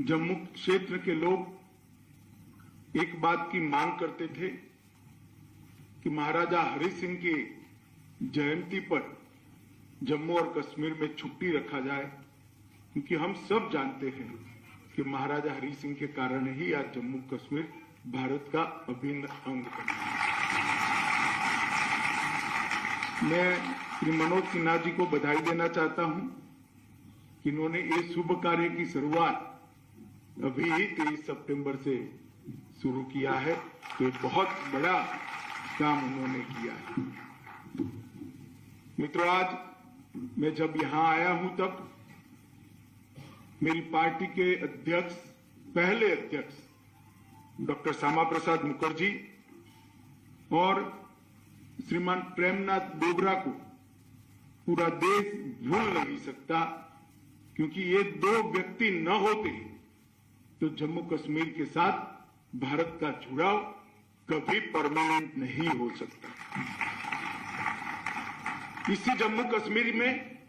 जम्मू क्षेत्र के लोग एक बात की मांग करते थे कि महाराजा हरि सिंह की जयंती पर जम्मू और कश्मीर में छुट्टी रखा जाए, क्योंकि हम सब जानते हैं कि महाराजा हरि सिंह के कारण ही आज जम्मू कश्मीर भारत का अभिन्न अंग बना है। मैं श्री मनोज सिन्हा जी को बधाई देना चाहता हूं कि इन्होंने इस शुभ कार्य की शुरुआत अभी ही 23 सितंबर से शुरू किया है, तो एक बहुत बड़ा काम उन्होंने किया है। मित्रों, आज मैं जब यहां आया हूं तब मेरी पार्टी के अध्यक्ष, पहले अध्यक्ष डॉक्टर श्यामा प्रसाद मुखर्जी और श्रीमान प्रेमनाथ डोगरा को पूरा देश भूल नहीं सकता, क्योंकि ये दो व्यक्ति न होते तो जम्मू कश्मीर के साथ भारत का जुड़ाव कभी परमानेंट नहीं हो सकता। इसी जम्मू कश्मीर में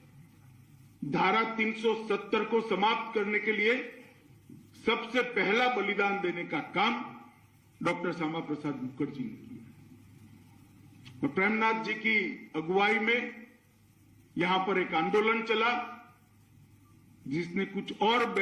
धारा 370 को समाप्त करने के लिए सबसे पहला बलिदान देने का काम डॉक्टर श्यामा प्रसाद मुखर्जी ने किया और प्रेमनाथ जी की अगुवाई में यहां पर एक आंदोलन चला, जिसने कुछ और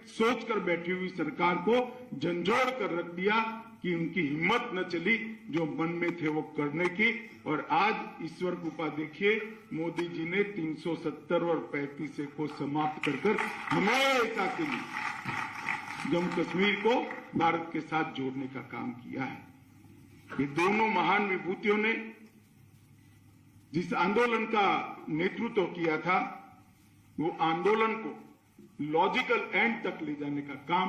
सोचकर बैठी हुई सरकार को झंझोड़ कर रख दिया कि उनकी हिम्मत न चली जो मन में थे वो करने की। और आज ईश्वर कृपा देखिए, मोदी जी ने 370 और 35 को समाप्त कर हमेशा के लिए जम्मू कश्मीर को भारत के साथ जोड़ने का काम किया है। ये दोनों महान विभूतियों ने जिस आंदोलन का नेतृत्व किया था, वो आंदोलन को लॉजिकल एंड तक ले जाने का काम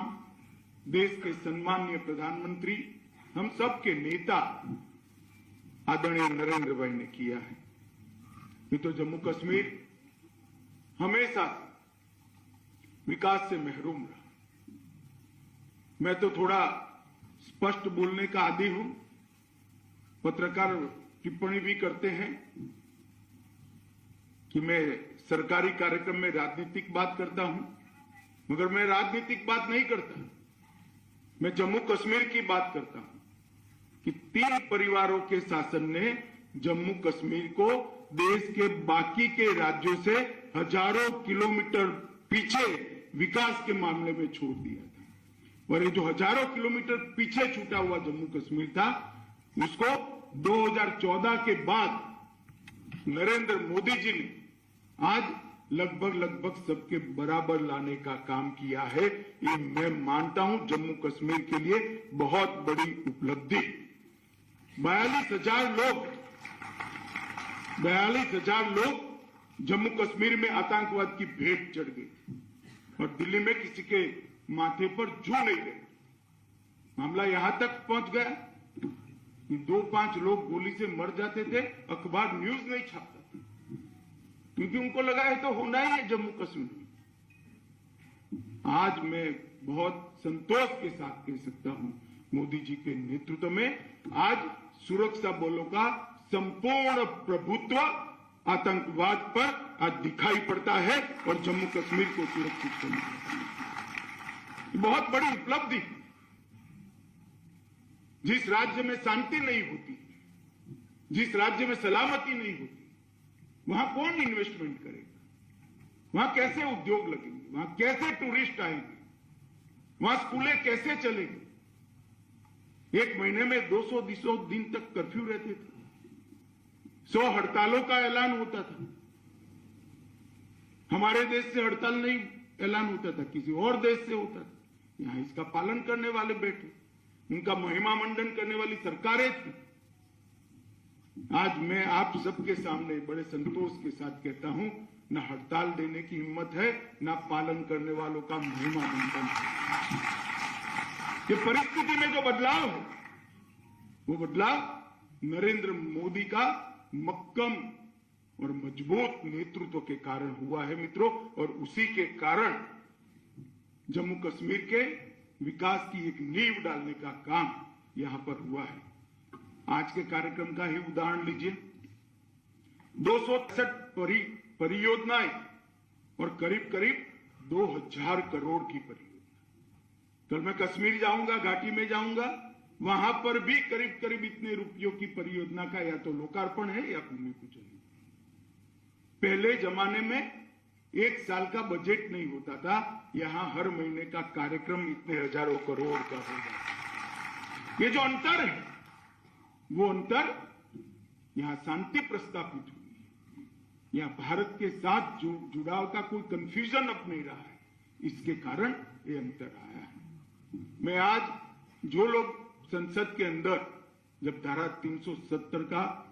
देश के सम्माननीय प्रधानमंत्री, हम सब के नेता आदरणीय नरेंद्र भाई ने किया है। ये तो जम्मू कश्मीर हमेशा विकास से महरूम रहा। मैं तो थोड़ा स्पष्ट बोलने का आदी हूं, पत्रकार टिप्पणी भी करते हैं कि मैं सरकारी कार्यक्रम में राजनीतिक बात करता हूं, मगर मैं राजनीतिक बात नहीं करता। मैं जम्मू कश्मीर की बात करता हूं कि 3 परिवारों के शासन ने जम्मू कश्मीर को देश के बाकी के राज्यों से हजारों किलोमीटर पीछे विकास के मामले में छोड़ दिया था। और ये जो हजारों किलोमीटर पीछे छूटा हुआ जम्मू कश्मीर था, उसको 2014 के बाद नरेंद्र मोदी जी ने आज लगभग सबके बराबर लाने का काम किया है। ये मैं मानता हूं जम्मू कश्मीर के लिए बहुत बड़ी उपलब्धि। 42,000 लोग जम्मू कश्मीर में आतंकवाद की भेंट चढ़ गए और दिल्ली में किसी के माथे पर जू नहीं गए। मामला यहां तक पहुंच गया कि 2-5 लोग गोली से मर जाते थे, अखबार न्यूज नहीं छापता, क्योंकि उनको लगा है तो होना ही है जम्मू कश्मीर। आज मैं बहुत संतोष के साथ कह सकता हूं, मोदी जी के नेतृत्व में आज सुरक्षा बलों का संपूर्ण प्रभुत्व आतंकवाद पर आज दिखाई पड़ता है और जम्मू कश्मीर को सुरक्षित करना बहुत बड़ी उपलब्धि। जिस राज्य में शांति नहीं होती, जिस राज्य में सलामती नहीं होती, वहां कौन इन्वेस्टमेंट करेगा? वहां कैसे उद्योग लगेंगे? वहां कैसे टूरिस्ट आएंगे? वहां स्कूलें कैसे चलेंगी? 1 महीने में 200 दिन तक कर्फ्यू रहते थे, 100 हड़तालों का ऐलान होता था। हमारे देश से हड़ताल नहीं ऐलान होता था, किसी और देश से होता था। यहां इसका पालन करने वाले बैठे, उनका महिमा मंडन करने वाली सरकारें थी। आज मैं आप सबके सामने बड़े संतोष के साथ कहता हूं, न हड़ताल देने की हिम्मत है, न पालन करने वालों का महिमा मंडन है। ये परिस्थिति में जो बदलाव है, वो बदलाव नरेंद्र मोदी का मक्कम और मजबूत नेतृत्व के कारण हुआ है मित्रों, और उसी के कारण जम्मू कश्मीर के विकास की एक नींव डालने का काम यहां पर हुआ है। आज के कार्यक्रम का ही उदाहरण लीजिए, 263 परियोजनाएं और करीब 2000 करोड़ की परियोजना। कल मैं कश्मीर जाऊंगा, घाटी में जाऊंगा, वहां पर भी करीब करीब इतने रुपयों की परियोजना का या तो लोकार्पण है या भूमि पूजन है। पहले जमाने में 1 साल का बजट नहीं होता था, यहां हर महीने का कार्यक्रम इतने हजारों करोड़ का होगा। ये जो अंतर है, वो अंतर यहां शांति प्रस्थापित हुई है, यहां भारत के साथ जुड़ाव का कोई कंफ्यूजन अब नहीं रहा है, इसके कारण ये अंतर आया है। मैं आज जो लोग संसद के अंदर जब धारा 370 का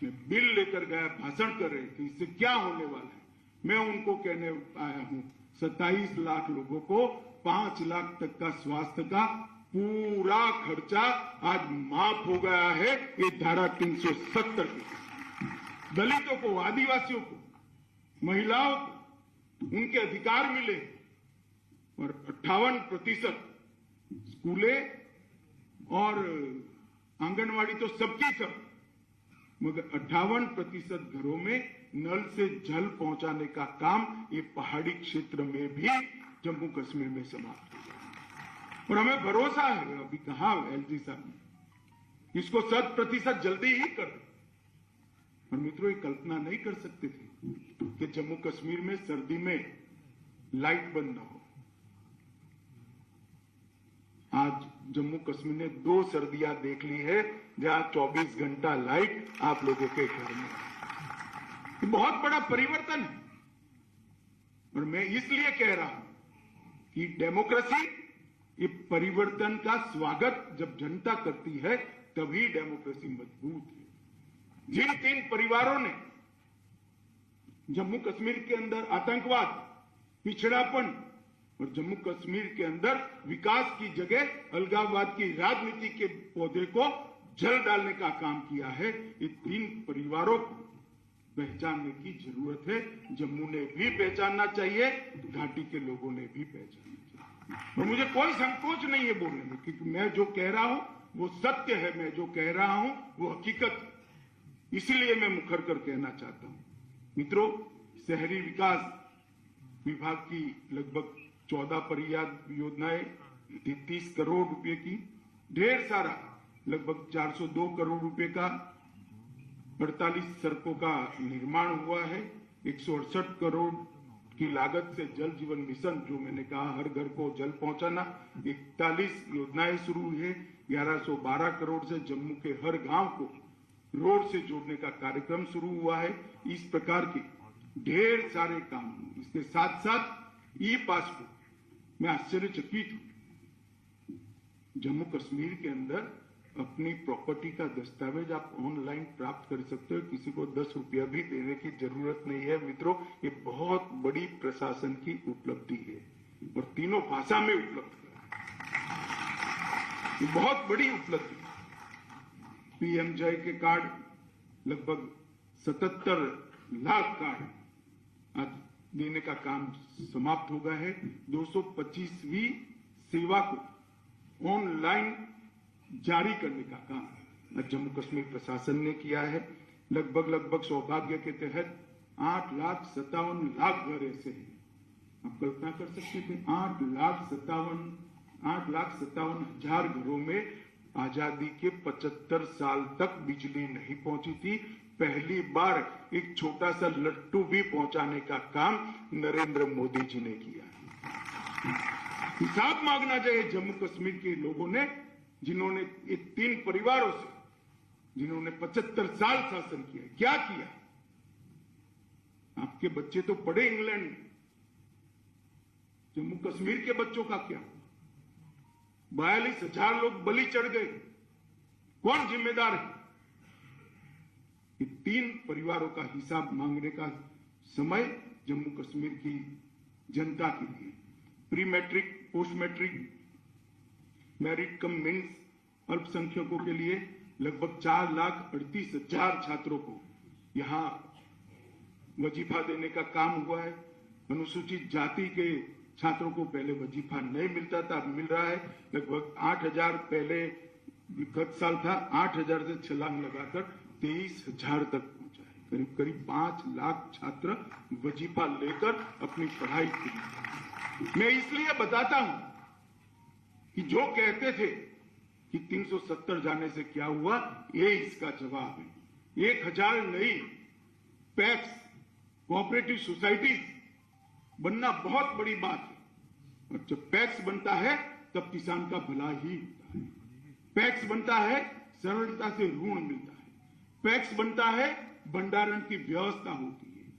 बिल लेकर गया, भाषण कर रहे थे, इससे क्या होने वाला है, मैं उनको कहने आया हूं 27 लाख लोगों को 5 लाख तक का स्वास्थ्य का पूरा खर्चा आज माफ हो गया है, ये धारा 370 की। दलितों को, आदिवासियों को, महिलाओं को उनके अधिकार मिले और 58% स्कूलें और आंगनवाड़ी तो सबकी सब, मगर 58% घरों में नल से जल पहुंचाने का काम ये पहाड़ी क्षेत्र में भी जम्मू कश्मीर में समाप्त हो गया। और हमें भरोसा है, अभी कहा एलजी साहब ने, इसको 100% जल्दी ही कर। और मित्रों, ये कल्पना नहीं कर सकते थे कि जम्मू कश्मीर में सर्दी में लाइट बंद न हो। आज जम्मू कश्मीर ने 2 सर्दियां देख ली है जहां 24 घंटा लाइट आप लोगों के घर में है। बहुत बड़ा परिवर्तन है। और मैं इसलिए कह रहा हूं कि डेमोक्रेसी, ये परिवर्तन का स्वागत जब जनता करती है तभी डेमोक्रेसी मजबूत है। जिन 3 परिवारों ने जम्मू कश्मीर के अंदर आतंकवाद, पिछड़ापन और जम्मू कश्मीर के अंदर विकास की जगह अलगाववाद की राजनीति के पौधे को जल डालने का काम किया है, ये 3 परिवारों को पहचानने की जरूरत है। जम्मू ने भी पहचानना चाहिए, घाटी के लोगों ने भी पहचानना चाहिए। और मुझे कोई संकोच नहीं है बोलने में, क्योंकि मैं जो कह रहा हूं वो सत्य है, मैं जो कह रहा हूं वो हकीकत है, इसलिए मैं मुखर कर कहना चाहता हूं। मित्रों, शहरी विकास विभाग की लगभग 14 परियोजनाएं 33 करोड़ रुपए की, ढेर सारा लगभग 402 करोड़ रुपए का 48 सड़कों का निर्माण हुआ है। 168 करोड़ की लागत से जल जीवन मिशन, जो मैंने कहा हर घर को जल पहुंचाना, 41 योजनाएं शुरू हुई है। 1112 करोड़ से जम्मू के हर गांव को रोड से जोड़ने का कार्यक्रम शुरू हुआ है। इस प्रकार के ढेर सारे काम। इसके साथ साथ ई पासपोर्ट, मैं आश्चर्यचकित हूं, जम्मू कश्मीर के अंदर अपनी प्रॉपर्टी का दस्तावेज आप ऑनलाइन प्राप्त कर सकते हो, किसी को 10 रुपया भी देने की जरूरत नहीं है। मित्रों, ये बहुत बड़ी प्रशासन की उपलब्धि है और तीनों भाषा में उपलब्ध है, ये बहुत बड़ी उपलब्धि। पीएमजय के कार्ड लगभग 77 लाख कार्ड आज देने का काम समाप्त हो गया है। 225वीं सेवा को ऑनलाइन जारी करने का काम जम्मू कश्मीर प्रशासन ने किया है। लगभग सौभाग्य के तहत 8,57,00,000 घर ऐसे हैं, आप कल्पना कर सकते थे, 8,57,000 घरों में आजादी के 75 साल तक बिजली नहीं पहुंची थी। पहली बार एक छोटा सा लट्टू भी पहुंचाने का काम नरेंद्र मोदी जी ने किया। हिसाब मांगना चाहिए जम्मू कश्मीर के लोगों ने, जिन्होंने ये 3 परिवारों से, जिन्होंने 75 साल शासन किया, क्या किया। आपके बच्चे तो पढ़े इंग्लैंड में, जम्मू कश्मीर के बच्चों का क्या? 42,000 लोग बलि चढ़ गए, कौन जिम्मेदार है? ये 3 परिवारों का हिसाब मांगने का समय जम्मू कश्मीर की जनता के लिए। Pre matric, post matric, merit cum means अल्पसंख्यकों के लिए लगभग 4,38,000 छात्रों को यहां वजीफा देने का काम हुआ है। अनुसूचित जाति के छात्रों को पहले वजीफा नहीं मिलता था, अब मिल रहा है। लगभग 8,000 पहले गत साल था, 8,000 से छलांग लगाकर 23,000 तक पहुंचा है। करीब करीब 5 लाख छात्र वजीफा लेकर अपनी पढ़ाई की। मैं इसलिए बताता हूं कि जो कहते थे कि 370 जाने से क्या हुआ, ये इसका जवाब है। 1000 नई पैक्स कोऑपरेटिव सोसाइटीज बनना बहुत बड़ी बात है, और जब पैक्स बनता है तब किसान का भला ही होता है। पैक्स बनता है, सरलता से ऋण मिलता है। पैक्स बनता है, भंडारण की व्यवस्था होती है।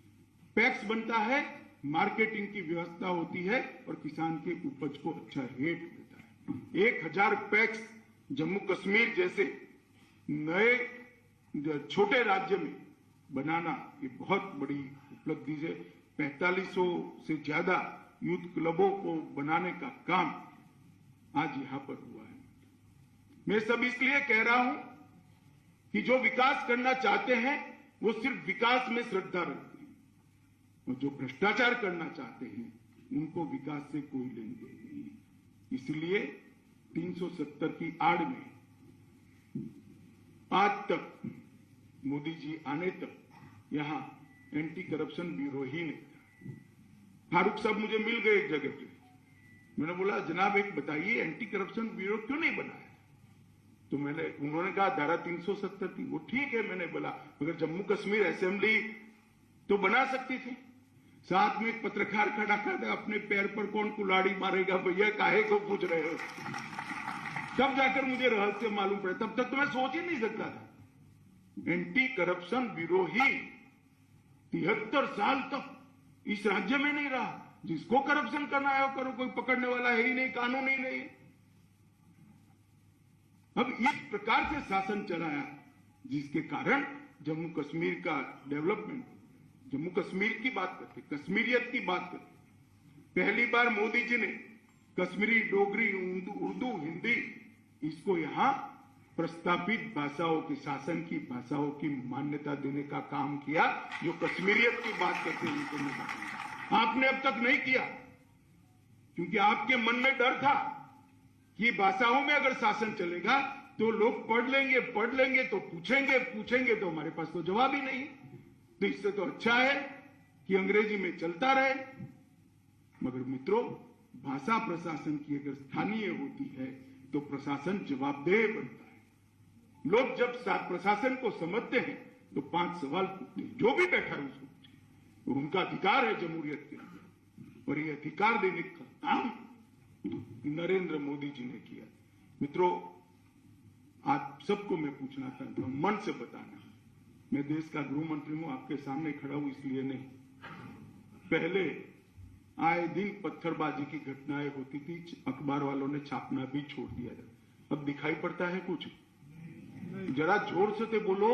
पैक्स बनता है, मार्केटिंग की व्यवस्था होती है और किसान के उपज को अच्छा रेट मिलता है। 1000 पैक्स जम्मू कश्मीर जैसे नए छोटे राज्य में बनाना ये बहुत बड़ी उपलब्धि है। 4500 से ज्यादा यूथ क्लबों को बनाने का काम आज यहां पर हुआ है। मैं सब इसलिए कह रहा हूं कि जो विकास करना चाहते हैं वो सिर्फ विकास में श्रद्धा रखते हैं, और जो भ्रष्टाचार करना चाहते हैं उनको विकास से कोई लेन देन नहीं है। इसलिए 370 की आड़ में आज तक, मोदी जी आने तक यहां एंटी करप्शन ब्यूरो ही नहीं था। फारूक साहब मुझे मिल गए एक जगह पे, मैंने बोला जनाब एक बताइए एंटी करप्शन ब्यूरो क्यों नहीं बनाया? तो उन्होंने कहा धारा 370 थी। वो ठीक है, मैंने बोला मगर जम्मू कश्मीर असेंबली तो बना सकती थी। साथ में एक पत्रकार खड़ा कर दे, अपने पैर पर कौन कुल्हाड़ी मारेगा भैया, काहे को पूछ रहे हो? तब जाकर मुझे रहस्य मालूम पड़ा, तब तक तो मैं सोच ही नहीं सकता था। एंटी करप्शन ब्यूरो ही 73 साल तक इस राज्य में नहीं रहा। जिसको करप्शन करना है वो करो, कोई पकड़ने वाला है ही नहीं, कानून ही नहीं। अब इस प्रकार से शासन चलाया जिसके कारण जम्मू कश्मीर का डेवलपमेंट, जम्मू कश्मीर की बात करते, कश्मीरियत की बात करते। पहली बार मोदी जी ने कश्मीरी, डोगरी, उर्दू, हिंदी इसको यहां प्रस्तावित भाषाओं की, शासन की भाषाओं की मान्यता देने का काम किया। जो कश्मीरियत की बात करते हैं उनको आपने अब तक नहीं किया, क्योंकि आपके मन में डर था कि भाषाओं में अगर शासन चलेगा तो लोग पढ़ लेंगे तो पूछेंगे तो हमारे पास तो जवाब ही नहीं। तो इससे तो अच्छा है कि अंग्रेजी में चलता रहे। मगर मित्रों, भाषा प्रशासन की अगर स्थानीय होती है तो प्रशासन जवाबदेह बनता है। लोग जब प्रशासन को समझते हैं तो 5 सवाल पूछते हैं, जो भी बैठा है उसको पूछे। और उनका अधिकार है जमहूरियत के अंदर, और ये अधिकार देने का काम नरेंद्र मोदी जी ने किया। मित्रों, आप सबको मैं पूछना चाहता हूं, मन से बताना, मैं देश का गृह मंत्री हूं, आपके सामने खड़ा हूं इसलिए नहीं। पहले आए दिन पत्थरबाजी की घटनाएं होती थी, अखबार वालों ने छापना भी छोड़ दिया था। अब दिखाई पड़ता है कुछ? जरा जोर से तो बोलो,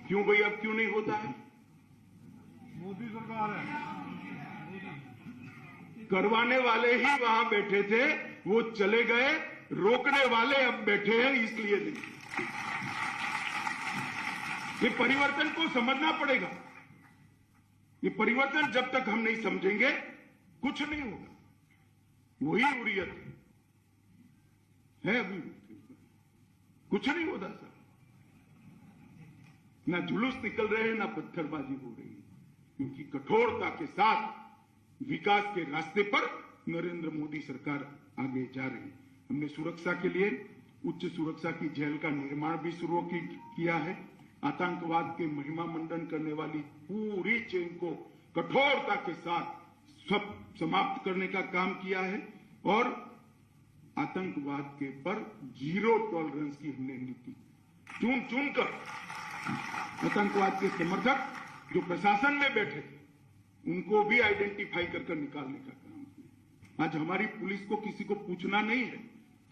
क्यों भाई अब क्यों नहीं होता है? मोदी सरकार है, करवाने वाले ही वहां बैठे थे, वो चले गए, रोकने वाले अब बैठे हैं, इसलिए नहीं। ये परिवर्तन को समझना पड़ेगा। ये परिवर्तन जब तक हम नहीं समझेंगे कुछ नहीं होगा। वही हुर्रियत है अभी, कुछ नहीं होता सर। ना जुलूस निकल रहे हैं, ना पत्थरबाजी हो रही है, क्योंकि कठोरता के साथ विकास के रास्ते पर नरेंद्र मोदी सरकार आगे जा रही है। हमने सुरक्षा के लिए उच्च सुरक्षा की जेल का निर्माण भी शुरू किया है। आतंकवाद के महिमा मंडन करने वाली पूरी चेन को कठोरता के साथ सब समाप्त करने का काम किया है, और आतंकवाद के पर 0 टॉलरेंस की हमने नीति चुन कर आतंकवाद के समर्थक जो प्रशासन में बैठे थे उनको भी आइडेंटिफाई कर निकालने का काम किया। आज हमारी पुलिस को किसी को पूछना नहीं है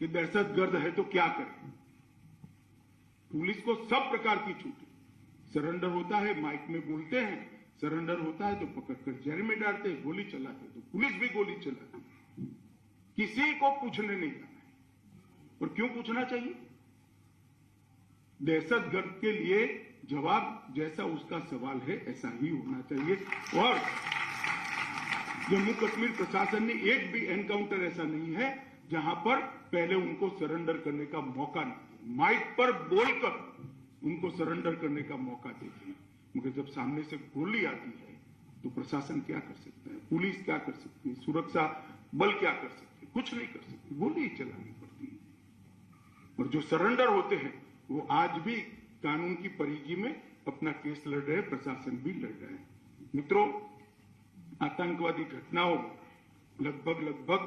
कि दहशतगर्द है तो क्या करें। पुलिस को सब प्रकार की छूट है। सरेंडर होता है, माइक में बोलते हैं, सरेंडर होता है तो पकड़कर जेल में डालते हैं, गोली चलाते तो पुलिस भी गोली चलाती है। किसी को पूछने नहीं जाना है। और क्यों पूछना चाहिए? दहशतगर्द के लिए जवाब जैसा उसका सवाल है ऐसा ही होना चाहिए। और जम्मू कश्मीर प्रशासन ने एक भी एनकाउंटर ऐसा नहीं है जहां पर पहले उनको सरेंडर करने का मौका नहीं, माइक पर बोलकर उनको सरेंडर करने का मौका देते हैं। मगर जब सामने से गोली आती है तो प्रशासन क्या कर सकता है, पुलिस क्या कर सकती है, सुरक्षा बल क्या कर सकते हैं? कुछ नहीं कर सकते, गोली ही चलानी पड़ती है। और जो सरेंडर होते हैं वो आज भी कानून की परिधि में अपना केस लड़ रहे हैं, प्रशासन भी लड़ रहा है। मित्रों, आतंकवादी घटनाओं लगभग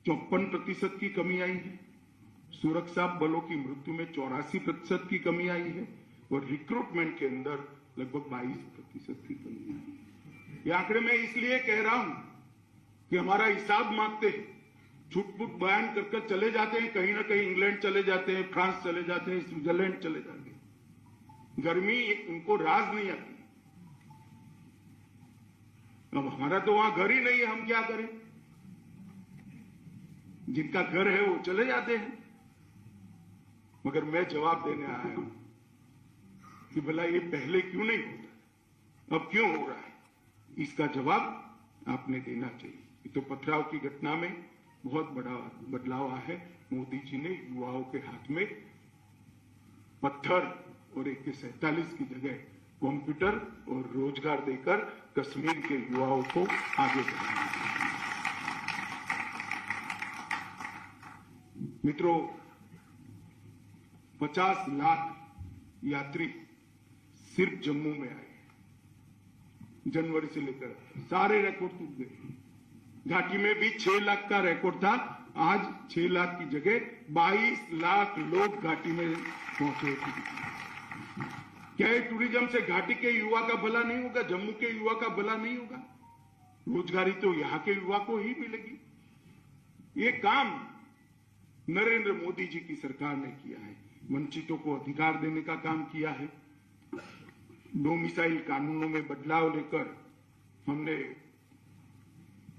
54% की कमी आई है। सुरक्षा बलों की मृत्यु में 84% की कमी आई है और रिक्रूटमेंट के अंदर लगभग 22% की कमी आई है। ये आंकड़े मैं इसलिए कह रहा हूं कि हमारा हिसाब मांगते हैं, छुटपुट बयान कर चले जाते हैं, कहीं ना कहीं इंग्लैंड चले जाते हैं, फ्रांस चले जाते हैं, स्विट्जरलैंड चले जाते हैं। गर्मी उनको राज नहीं आती। अब हमारा तो वहां घर ही नहीं है, हम क्या करें? जिनका घर है वो चले जाते हैं। मगर मैं जवाब देने आया हूं कि भला ये पहले क्यों नहीं होता, अब क्यों हो रहा है? इसका जवाब आपने देना चाहिए। तो पथराव की घटना में बहुत बड़ा बदलाव आया है। मोदी जी ने युवाओं के हाथ में पत्थर और AK-47 की जगह कंप्यूटर और रोजगार देकर कश्मीर के युवाओं को आगे बढ़ाया। मित्रों, 50 लाख यात्री सिर्फ जम्मू में आए। जनवरी से लेकर सारे रिकॉर्ड टूट गए। घाटी में भी 6 लाख का रिकॉर्ड था, आज 6 लाख की जगह 22 लाख लोग घाटी में पहुंचे। क्या टूरिज्म से घाटी के युवा का भला नहीं होगा? जम्मू के युवा का भला नहीं होगा? रोजगारी तो यहां के युवा को ही मिलेगी। ये काम नरेंद्र मोदी जी की सरकार ने किया है। वंचितों को अधिकार देने का काम किया है। डोमिसाइल कानूनों में बदलाव लेकर हमने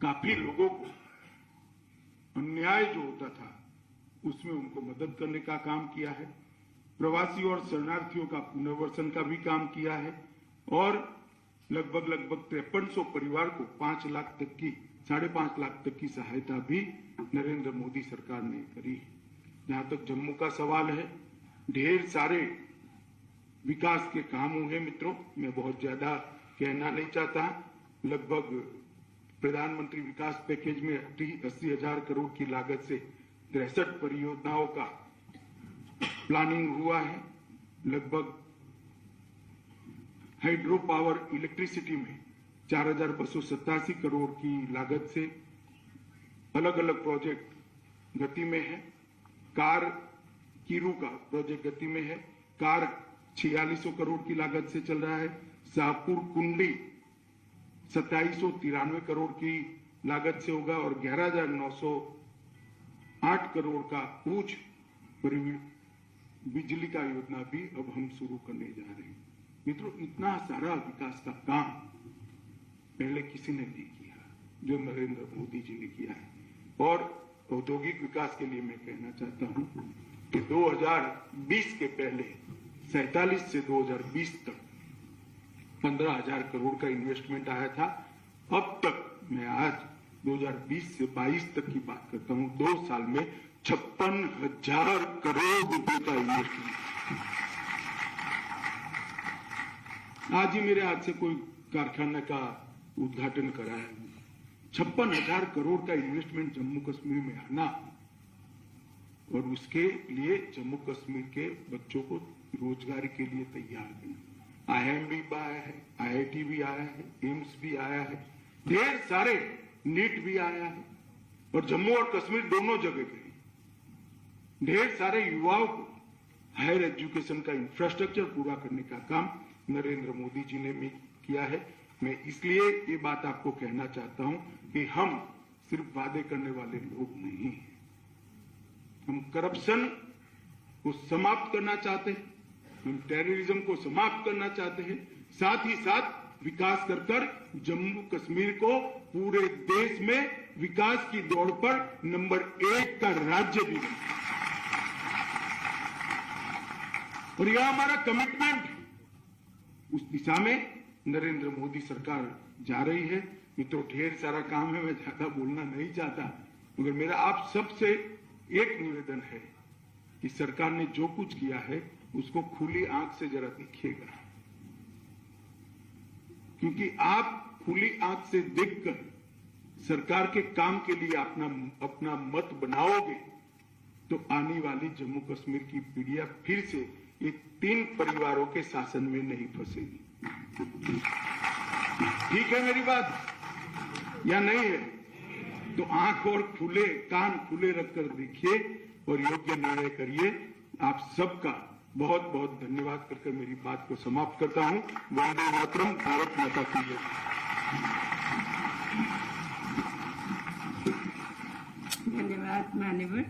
काफी लोगों को अन्याय जो होता था उसमें उनको मदद करने का काम किया है। प्रवासी और शरणार्थियों का पुनर्वसन का भी काम किया है और लगभग 5300 परिवार को 5 लाख तक की 5.5 लाख तक की सहायता भी नरेंद्र मोदी सरकार ने करी है। जहां तक जम्मू का सवाल है, ढेर सारे विकास के काम हुए। मित्रों, मैं बहुत ज्यादा कहना नहीं चाहता। लगभग प्रधानमंत्री विकास पैकेज में 80,000 करोड़ की लागत से 63 परियोजनाओं का प्लानिंग हुआ है। लगभग हाइड्रो पावर इलेक्ट्रिसिटी में 4,287 करोड़ की लागत से अलग अलग प्रोजेक्ट गति में है। कार कीरू का प्रोजेक्ट गति में है। कार 4600 करोड़ की लागत से चल रहा है। शाहपुर कुंडली 2793 करोड़ की लागत से होगा और 11,908 करोड़ का पूछ बिजली का योजना भी अब हम शुरू करने जा रहे हैं। मित्रों, इतना सारा विकास का काम पहले किसी ने नहीं किया जो नरेंद्र मोदी जी ने किया है। और औद्योगिक विकास के लिए मैं कहना चाहता हूं कि 2020 के पहले 47 से 2020 तक 15,000 करोड़ का इन्वेस्टमेंट आया था। अब तक मैं आज 2020 से 22 तक की बात करता हूं, 2 साल में 56,000 करोड़ रुपए का इन्वेस्टमेंट। आज ही मेरे हाथ से कोई कारखाने का उद्घाटन कराया। 56,000 करोड़ का इन्वेस्टमेंट जम्मू कश्मीर में आना और उसके लिए जम्मू कश्मीर के बच्चों को रोजगारी के लिए तैयार करना। IIM भी आया है, IIT भी आया है, एम्स भी आया है, ढेर सारे नीट भी आया है और जम्मू और कश्मीर दोनों जगह गए। ढेर सारे युवाओं को हायर एजुकेशन का इंफ्रास्ट्रक्चर पूरा करने का काम नरेंद्र मोदी जी ने भी किया है। मैं इसलिए ये बात आपको कहना चाहता हूं कि हम सिर्फ वादे करने वाले लोग नहीं हैं। हम करप्शन को समाप्त करना चाहते हैं, हम टेररिज्म को समाप्त करना चाहते हैं, साथ ही साथ विकास कर जम्मू कश्मीर को पूरे देश में विकास की दौड़ पर नंबर 1 का राज्य भी बना। और यह हमारा कमिटमेंट, उस दिशा में नरेंद्र मोदी सरकार जा रही है। मित्रों, ढेर सारा काम है, मैं ज्यादा बोलना नहीं चाहता, मगर मेरा आप सबसे एक निवेदन है कि सरकार ने जो कुछ किया है उसको खुली आंख से जरा देखिएगा, क्योंकि आप खुली आंख से देखकर सरकार के काम के लिए अपना मत बनाओगे तो आने वाली जम्मू कश्मीर की पीढ़ियां फिर से ये 3 परिवारों के शासन में नहीं फंसेगी। ठीक है मेरी बात या नहीं है? तो आंख और खुले कान खुले रखकर देखिए और योग्य निर्णय करिए। आप सबका बहुत बहुत धन्यवाद करके मेरी बात को समाप्त करता हूं। वंदे मातरम, भारत माता की जय। धन्यवाद मान्यवर।